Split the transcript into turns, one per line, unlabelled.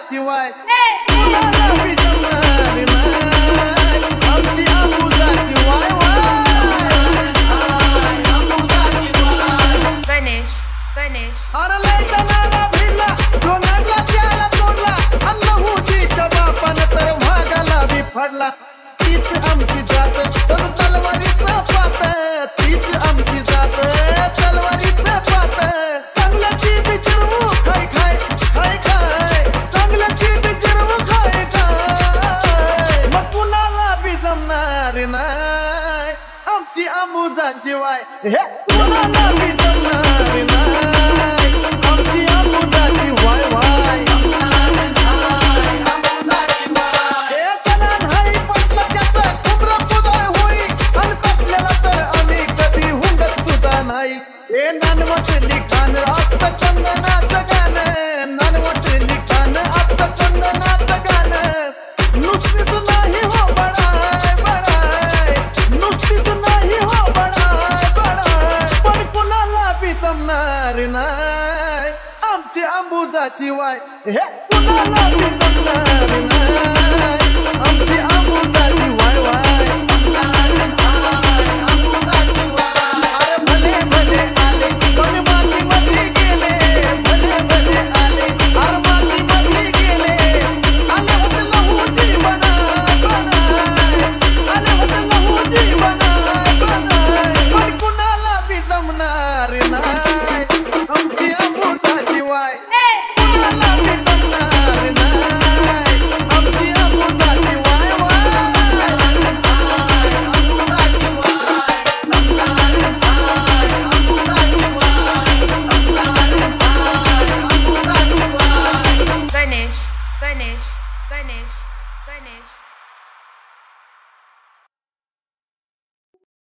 अंबुजाची Y कुणाला बी जमणार नाही आमची अंबुजाची वाय
गणेश गणेश
अरे लय जणाला भिडला दोनाडला त्याला तोडला अल्लाहूजीच्या बापानं तर वाघाला बी फाडला तीच आमची जात तर तलवारीचं पात तीच आमची जात तलवारीचं पात चांगल्याची बिचरवू खाय खाय खाय खाय चांगल्याची बिचरवू खाय खाय मग कुणाला बी जमणार नाही आमची अंबुजाची वाय हे कुणाला बी जमणार नाही आमची अंबुजाची वाय वाय हे कलान हाई पटलं त्याचं कुमरं पुदाय होई आणि तपल्याला तर आम्ही कधी हुंडत सुद्धा नाही हे नानवट लिखाण असतं चंदनाचं गाणं नानवट लिखाण असतं चंदनाचं गाणं नुसतीच नाही हो बडाय बडाय नुसतीच नाही हो बडाय बडाय पण कुणाला बी जमणार नाही आमची अंबुजाची वाय हे कुणाला बी